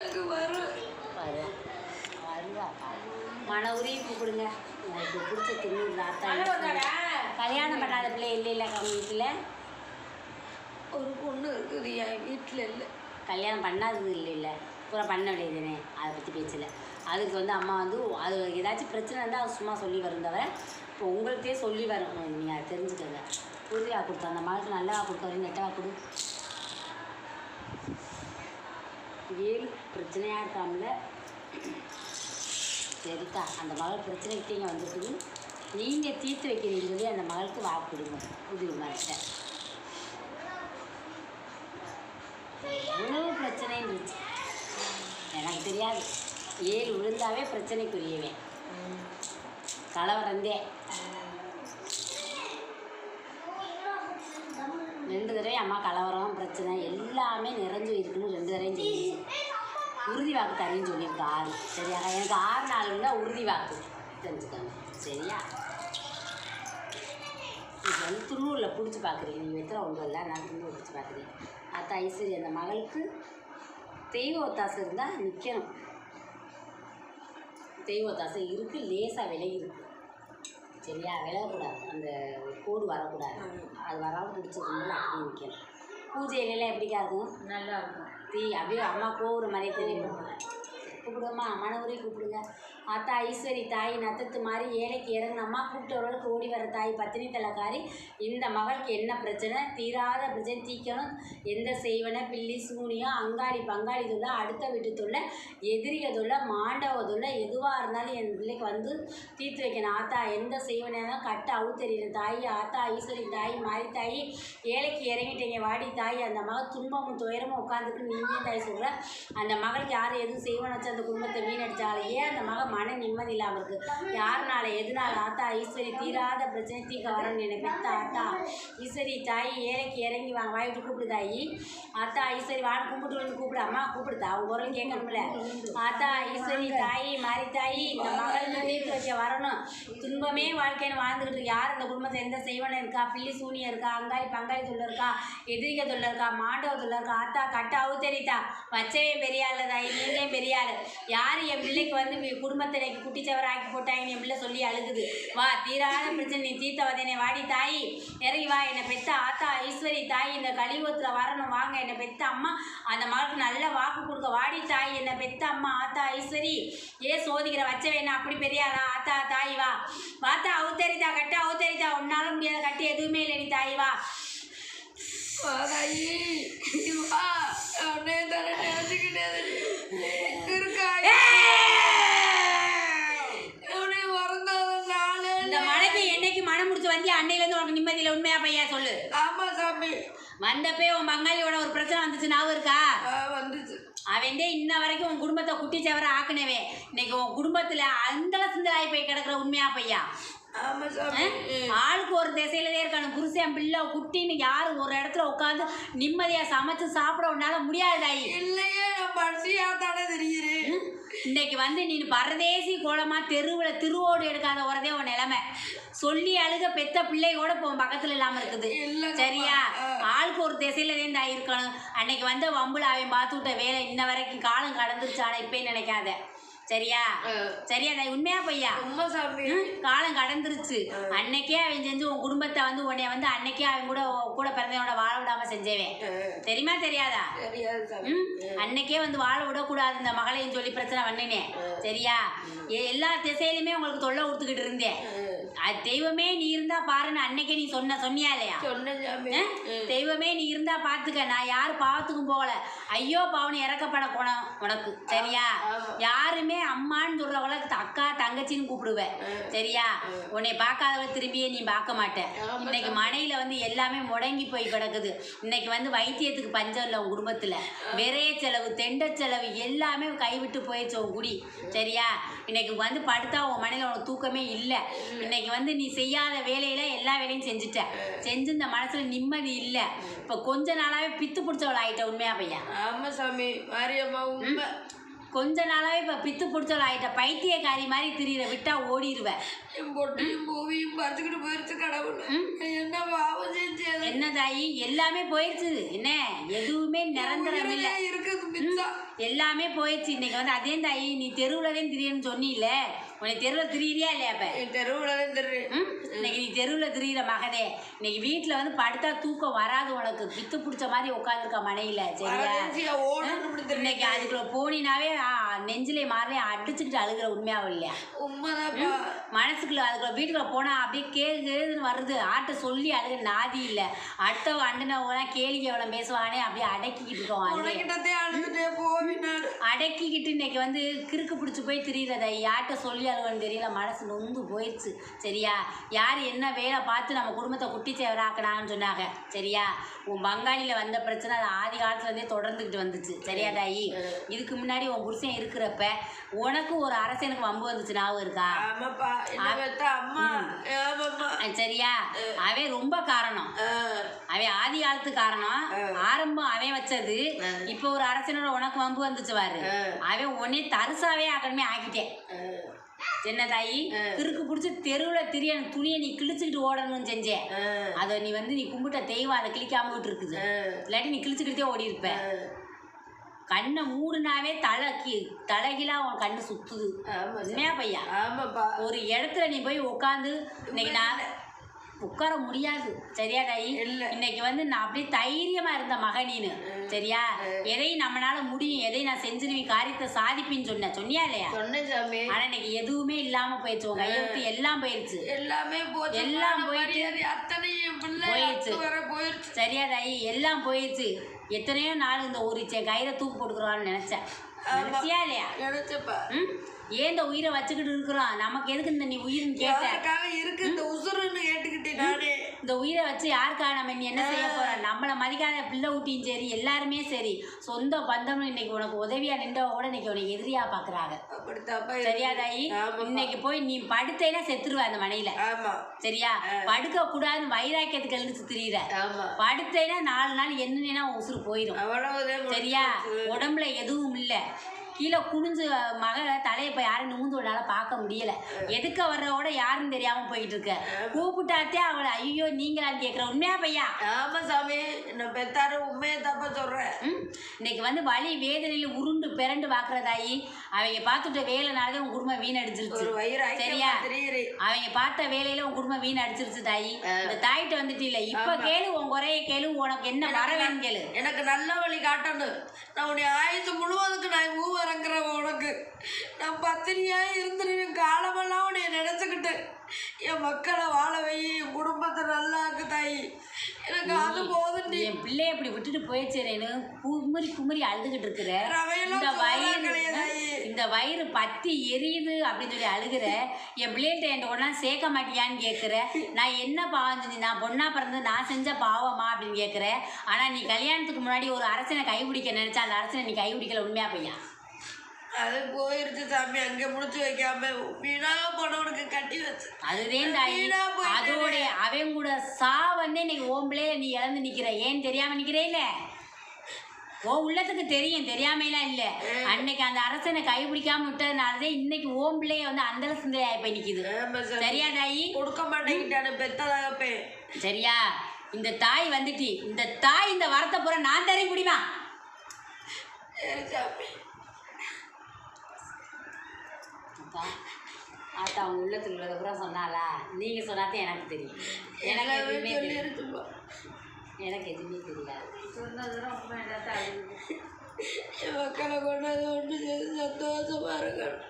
வரும் வருவாக்கா மன உரிமை கூப்பிடுங்க. உங்களுக்கு பிடிச்ச தின்னு கல்யாணம் பண்ணாத பிள்ளை இல்லை அவங்க வீட்டில் ஒரு பொண்ணு இருக்குது என் வீட்டில் இல்லை. கல்யாணம் பண்ணாதது இல்லை பூரா பண்ண வேண்டியதுனே அதை பற்றி பேசல. அதுக்கு வந்து அம்மா வந்து அது ஏதாச்சும் பிரச்சனை இருந்தால் அது சும்மா சொல்லி வரும் தவிர இப்போ உங்கள்கிட்டே சொல்லி வரும். நீங்கள் அதை தெரிஞ்சுக்கங்க. உறுதியாக கொடுத்தா அந்த மகளுக்கு நல்லா கொடுக்க நெட்டாக கொடு. 7 பிரச்சனையாக இருக்காமல சரிக்கா. அந்த மகள் பிரச்சனைக்கிட்டே இங்கே வந்துருக்குது. நீங்கள் தீர்த்து வைக்கிறீங்கன்னு சொல்லி அந்த மகளுக்கு வாக்கு கொடுங்க. புதிய மகிட்ட எவ்வளோ பிரச்சனைன்னு இருந்துச்சு எனக்கு தெரியாது. 7 விழுந்தாவே பிரச்சனைக்குரியவே கலவரந்தே 2 தடவை அம்மா கலவரம் பிரச்சனை எல்லாமே நிறைஞ்சு இருக்குன்னு 2 தடவையும் சொல்லி உறுதி வாக்கு தரேன்னு சொல்லியிருக்கு 6. சரியா? எனக்கு 6 நாள் இருந்தால் உறுதி வாக்கு தெரிஞ்சுக்கோங்க. சரியா? இப்போ வந்து துண்ணூரில் பிடிச்சி பார்க்குறீங்க. நீங்கள் எத்தனை ஒன்று இல்லை நான் துண்ணூர் பிடிச்சி பார்க்குறீங்க. அத்தா ஐஸ்வரி அந்த மகளுக்கு தெய்வ ஒத்தாசை இருந்தால் நிற்கணும். தெய்வ ஒத்தாசை இருக்குது. லேசாக விலகி இருக்குது. சரியா? விலகக்கூடாது. அந்த கோடு வரக்கூடாது. அது வராமல் பிடிச்சதுனால அப்படி நிற்கணும். பூஜையிலலாம் எப்படிக்கா இருக்கும்? நல்லா இருக்கும். அப்படியே அம்மா கோவுற மாதிரியே தெரியும். கூப்பிடுவோம்மா மன உரை கூப்பிடுங்க. அத்தா ஐஸ்வரி தாய் நத்தத்து மாதிரி ஏழைக்கு இறங்கின அம்மா கூப்பிட்டவர்களுக்கு ஓடி வர தாய் பத்தினி தலைக்காரி இந்த மகளுக்கு என்ன பிரச்சனை தீராத பிரச்சனை தீக்கணும். எந்த செய்வன பில்லி சூனியம் அங்காளி பங்காளி தொல்லை அடுத்த வீட்டு தொல்லை எதிரிய தொல்லை மாண்டவ தொல்லை எதுவாக இருந்தாலும் என் பிள்ளைக்கு வந்து தீர்த்து வைக்கணும். ஆத்தா எந்த செய்வனாலும் கட்ட அவுத்தறின தாய் ஆத்தா ஐஸ்வரி தாய் மாறி தாய் ஏழைக்கு இறங்கிட்டீங்க வாடி தாய். அந்த மகள் துன்பமும் துயரமும் உட்காந்துக்கு நீங்கள் தாய் சொல்கிற அந்த மகளுக்கு யார் எதுவும் செய்வன வச்சு அந்த குடும்பத்தை வீணடிச்சாலே ஏன் அந்த மகள் மன நிம்மதி இல்லாமல் இருக்குது? யாருனால எதுனால? ஆத்தா ஈஸ்வரி தீராத பிரச்சனை தீக்க வரணும்னு எனக்கு பெத்த ஆத்தா ஈஸ்வரி தாய் ஏழைக்கு இறங்கி வாங்க வாய்ட்டு கூப்பிடு தாயி. ஆத்தா ஈஸ்வரி வாட கும்பிட்டு வந்து கூப்பிடு அம்மா கூப்பிடுதா அவங்க குரல் கேட்கணும்ல. ஆத்தா ஈஸ்வரி தாய் மாறி தாய் இந்த மகளுக்கு தீர்த்து வைக்க வரணும். துன்பமே வாழ்க்கைன்னு வாழ்ந்துக்கிட்டு யார் இந்த குடும்பத்தை எந்த செய்வனம் இருக்கா பில்லி சூனியம் இருக்கா அங்காளி பங்காளி தொல்லை இருக்கா எதிரிக தொல்லை இருக்கா மாண்டவ தொல்லை இருக்கா? ஆத்தா கட்ட அவுத்தரித்தா வச்சவே பெரியாள் தாய் நீங்களே பெரியாள். யார் என் பிள்ளைக்கு வந்து குடும்பத்தினைக்கு குட்டிச்சவரை ஆக்கி போட்டாங்கன்னு என் பிள்ளை சொல்லி அழுகுது. வா தீராத பிரச்சனை நீ தீர்த்த வதனை வாடி தாய் இறங்கி வா. என்னை பெத்த ஆத்தா ஐஸ்வரி தாய் இந்த கலியுகத்தில் வரணும் வாங்க. என்னை பெத்த அம்மா அந்த மகளுக்கு நல்ல வாக்கு கொடுக்க வாடி தாய். என்னை பெத்த அம்மா ஆத்தா ஐஸ்வரி சோதிக்கிற வச்சவே என்ன அப்படி பெரியாளா? ஆத்தா தாய் வா வாத்தா அவுத்தரித்தா கட்ட அவுத்தரித்தா உன்னால முடியாத கட்டி எதுவுமே இல்லை நீ தாய் வா. இந்த மழைக்கு என்னைக்கு மனம் முடிச்சு வந்து அன்னையிலேருந்து உனக்கு நிம்மதியில் உண்மையா பையா சொல்லு. ஆமா சாமி. வந்தப்பே உன் பங்காளியோட ஒரு பிரச்சனை வந்துச்சு ஞாபகம் இருக்கா? வந்துச்சு. அவன்டே இன்ன வரைக்கும் உன் குடும்பத்தை குட்டிச்சவரை ஆக்குனவே இன்னைக்கு உன் குடும்பத்தில் அந்த சிந்தலாகி போய் கிடக்குற உண்மையா பையா? ஆளுக்கு ஒரு திசையிலதே இருக்கானு புருஷன் பிள்ளை குட்டின்னு யாரும் ஒரு இடத்துல உட்காந்து நிம்மதியா சமைச்சு சாப்பிட உன்னால முடியாதாயி. இல்லையே நான் பசியா தானே தெரியுறேன். இன்னைக்கு வந்து நீ பரதேசி கோலமா தெருவில் திருவோடு எடுக்காத வரதே உன் நிலைமை. சொல்லி அழுக பெத்த பிள்ளையோட இப்போ பக்கத்துல இல்லாம இருக்குது. சரியா? ஆளுக்கு ஒரு திசையிலதே தான் இருக்கணும். அன்னைக்கு வந்து வம்புல அவன் பார்த்து விட்ட வேலை இன்ன வரைக்கும் காலம் கடந்துருச்சு. ஆனா இப்பயே நினைக்காத. சரியா? சரியா தாய் உண்மையா பையா? காலம் கடந்துருச்சு. அன்னைக்கே அவன் செஞ்சு உன் குடும்பத்தை வந்து உன்னைய வந்து அன்னைக்கே அவன் கூட பிறந்தவனோட வாழ விடாம செஞ்சவேன். தெரியுமா தெரியாதா? அன்னைக்கே வந்து வாழ விடக்கூடாது இந்த மகளையும் சொல்லி பிரச்சனை பண்ணினேன். சரியா? எல்லா திசையிலுமே உங்களுக்கு தொல்லை கொடுத்துக்கிட்டு இருந்தேன். அது தெய்வமே நீ இருந்தா பாருன்னு அன்னைக்கே நீ சொன்னியா இல்லையா? தெய்வமே நீ இருந்தா பாத்துக்க நான் யாரு பாவத்துக்கும் போகல. ஐயோ பாவனு இறக்கப்பட போனோம் உனக்கு. சரியா? யாருமே அம்மான்னு சொல்றவங்களுக்கு அக்கா தங்கச்சின்னு கூப்பிடுவேன். சரியா? உன்னை பார்க்காதவளை திரும்பியே நீ பார்க்க மாட்டேன். இன்னைக்கு மனையில வந்து எல்லாமே முடங்கி போய் கிடக்குது. இன்னைக்கு வந்து வைத்தியத்துக்கு பஞ்சம் இல்லை உன் குடும்பத்துல. விரைய செலவு தெண்ட செலவு எல்லாமே கைவிட்டு போயிடுச்சு உன் குடி. சரியா? இன்னைக்கு வந்து படுத்தா உன் மனையில உனக்கு தூக்கமே இல்லை. இன்னைக்கு வந்து நீ செய்யாத வேலையில எல்லா வேலையும் செஞ்சு இந்த மனசுல நிம்மதி இல்லை. இப்ப கொஞ்ச நாளாவே பித்து பிடிச்சவள ஆயிட்ட. உண்மையா பையா? ஆமா சாமி மாரியம்மா உண்மை. கொஞ்ச நாளாவே இப்போ பித்து பிடிச்சவள் ஆகிட்ட. பைத்தியக்காரி மாதிரி திரியிற விட்டா ஓடிடுவேன். என் பொட்டையும் பூவியும் பறிச்சுக்கிட்டு போயிடுச்சு கடவுள். என்ன பாவம் செஞ்சு என்ன தாயி எல்லாமே போயிடுச்சு. என்ன எதுவுமே நிரந்தரம் இல்லை. எல்லாமே போயிடுச்சு. இன்னைக்கு வந்து அதே தாயி நீ தெருவுலதான் திரியன்னு சொன்னில்ல, உன்னை தெருவில் திரியிறியா இல்லையா? இப்போ தெருவுலதான் தெரியும். இன்னைக்கு நீ தெருவில் திரியிற மகதே, இன்னைக்கு வீட்டில் வந்து படுத்தா தூக்கம் வராது உனக்கு. பித்து பிடிச்ச மாதிரி உட்காந்துருக்க மனையில. சரியா? இன்னைக்கு அதுக்குள்ள போனினாவே நெஞ்சிலே மாறவே அடிச்சுக்கிட்டு அழுகிற. உண்மையாவும் இல்லையா? மனசுக்குள்ள அதுக்குள்ள வீட்டுக்குள்ள போனா அப்படியே கேளுன்னு வருது. ஆட்ட சொல்லி அழுக நாதி இல்லை. அடுத்தவ அண்டுனவங்க கேளிக்கை எவ்வளோ பேசுவானே அப்படியே அடக்கிக்கிட்டு இருக்கோம். அடக்கிக்கிட்டு இன்னைக்கு வந்து கிறுக்கு பிடிச்சி போய் திரியிறத யார்கிட்ட சொல்லி அழுவன்னு தெரியல. மனசு நொந்து போயிடுச்சு. சரியா? யார் என்ன வேலை பார்த்து நம்ம குடும்பத்தை குட்டி சேவராக்கினாங்கன்னு சொன்னாங்க. சரியா? உன் பங்காளியில் வந்த பிரச்சனை அது ஆதி காலத்துலேருந்தே தொடர்ந்துக்கிட்டு வந்துச்சு. சரியா தாயி? இதுக்கு முன்னாடி உன் புருஷன் இருக்கிறப்ப உனக்கு ஒரு அரசனுக்கு வம்பு வந்துச்சு, ஞாபகம் இருக்கா? சரியா? அவன் ரொம்ப காரணம். அவன் ஆதி காலத்து காரணம். ஆரம்பம் அவன் வச்சது. இப்போ ஒரு அரசனோட உனக்கு வம்பு வந்துச்சு பாரு. அவன் உன்னை தரிசாவே ஆக்கணுமே ஆக்கிட்டேன். என்ன தாயி? கிறுக்கு பிடிச்சி தெருவில் திரிய துணியை நீ கிழிச்சுக்கிட்டு ஓடணும்னு செஞ்சேன். அதை நீ வந்து நீ கும்பிட்ட தெய்வம் அதை கிழிக்காம விட்டு இருக்குது. இல்லாட்டி நீ கிழிச்சுக்கிட்டே ஓடி இருப்ப. கண்ணை மூடுனாவே தலைகீழா உன் கண்ணு சுத்துது. உண்மையா பையா? ஒரு இடத்துல நீ போய் உட்காந்து இன்னைக்கு நான் உட்கார முடியாது. சரியா தாயி? இன்னைக்கு வந்து நான் அப்படியே தைரியமா இருந்த மகனீனு. சரியா? எதையும் நம்மளால முடியும், எதையும் நான் செஞ்சிருவேன், காரியத்தை சாதிப்பின்னு சொன்னியா இல்லையா? ஆனா இன்னைக்கு எதுவுமே இல்லாம போயிடுச்சு. உங்க கையை விட்டு எல்லாம் போயிடுச்சு. எல்லாம் போயிடுச்சு. சரியா தாயி? எல்லாம் போயிடுச்சு. எத்தனையோ நாள் இந்த ஒரு கயிறை தூக்கு போட்டுக்கிறோன்னு நினைச்சேன். நினைச்சியா இல்லையா? ஏன் இந்த உயிரை வச்சுக்கிட்டு இருக்கிறோம்? நமக்கு எதுக்கு இந்த நீ உயிர்னு கேட்ட இருக்கு இந்த உசுருன்னு கேட்டுக்கிட்டே நானே. இந்த உயிரை வச்சு யாருக்காக நம்ம நீ என்ன செய்ய போறோம்? நம்மளை மதிக்காத பிள்ளை ஊட்டியும் சரி, எல்லாருமே சரி, சொந்த பந்தமும் இன்னைக்கு உனக்கு உதவியா நின்றவ கூட இன்னைக்கு உனக்கு எதிரியா பாக்குறாங்க. சரியா தாயி? இன்னைக்கு போய் நீ படுத்தேன்னா செத்துருவ அந்த மனையில. சரியா? படுக்க கூடாதுன்னு வைராக்கியத்துக்கு எழுந்து திரியிற. படுத்தேன்னா 4 நாள் என்னன்னா உசுறு போயிடும். சரியா? உடம்புல எதுவும் இல்லை. கீழே குனிஞ்சு தலையை இப்போ யாரும் நிமிந்து விடால பார்க்க முடியல. எதுக்க வர்றவோட யாருன்னு தெரியாமல் போயிட்டு இருக்க. கூப்பிட்டாத்தே அவளை ஐயோ நீங்களான்னு கேட்குற. உண்மையா பையா? ஆமாம் சாமி, நான் பெத்தாரு உண்மையை தப்ப சொல்கிறேன். இன்னைக்கு வந்து வலி வேதனையில் உருண்டு பிறண்டு பார்க்குறதாயி அவங்க பார்த்துட்ட வேலைனாலே உன் குடும்பம் வீணடிச்சிருச்சு. சரியா? அவங்க பார்த்த வேலையில உன் குடும்பம் வீணடிச்சிருச்சு தாயி. இந்த தாயிட்ட வந்துட்டு இல்லை. இப்போ கேளு, உன் குறைய கேளு, உனக்கு என்ன வர வேணும் கேளு. எனக்கு நல்ல வழி காட்டணும். நான் உன்னை ஆயுசு முழுவதுக்கு நான் மூவரங்கிறவன். உனக்கு நான் பத்தினியாக இருந்துருவேன். காலமெல்லாம் உன்னைய நினைச்சுக்கிட்டு என் மக்களை வாழ வை, என் குடும்பத்தை நல்லா ஆக்கு தாயி. எனக்கு அது போதும். என் பிள்ளைய அப்படி விட்டுட்டு போயிடுச்சேன்னு குமரி குமரி அழுதுகிட்டு இருக்கிற. இந்த வயிறு பத்தி எரியுது அப்படின்னு சொல்லி அழுகிற. என் பிள்ளைகிட்ட என் ஒன்றா சேர்க்க மாட்டியான்னு கேட்குற. நான் என்ன பாவம் செஞ்சு, நான் பொண்ணா பிறந்து நான் செஞ்ச பாவமா அப்படின்னு கேட்குற. ஆனால் நீ கல்யாணத்துக்கு முன்னாடி ஒரு அரசனை கைபிடிக்க நினைச்சா அந்த அரசனை நீ கைபிடிக்கல. உண்மையா பையா? அது போயிருச்சு சாமி. அங்கே முடிச்சு வைக்காம வீணா போனவனுக்கு கட்டி வச்சு அதுதான் தாயி. அதோட அவன் கூட சாவந்தே இன்னைக்கு ஓம்பிள்ளையில நீ இழந்து நிற்கிற. ஏன் தெரியாம நிற்கிறே? இல்லை, ஓ உள்ளத்துக்கு தெரியும், தெரியாமைலாம் இல்லை. அன்னைக்கு அந்த அரசனை கைபிடிக்காம விட்டதுனாலதான் இன்னைக்கு ஓம்பிள்ளைய வந்து அந்த சிந்தை போய் நிற்கிது. சரியா தாயி? கொடுக்க மாட்டேங்கிட்டானு பெத்ததாகப்பே. சரியா? இந்த தாய் வந்துட்டு இந்த தாய் இந்த வரத்தை பூரா நான் தர முடியுமா? ஆத்தா அவங்க உள்ளத்துல உள்ளதை பூரா சொன்னாலா? நீங்கள் சொன்னாதான் எனக்கு தெரியும். எனக்கு எதுவுமே தெரியும். எனக்கு எதுவுமே தெரியாது. சொன்னதுதான் ரொம்ப எல்லாத்தையும் மக்களை கொண்டாது ஒன்று சந்தோஷமா இருக்கணும்.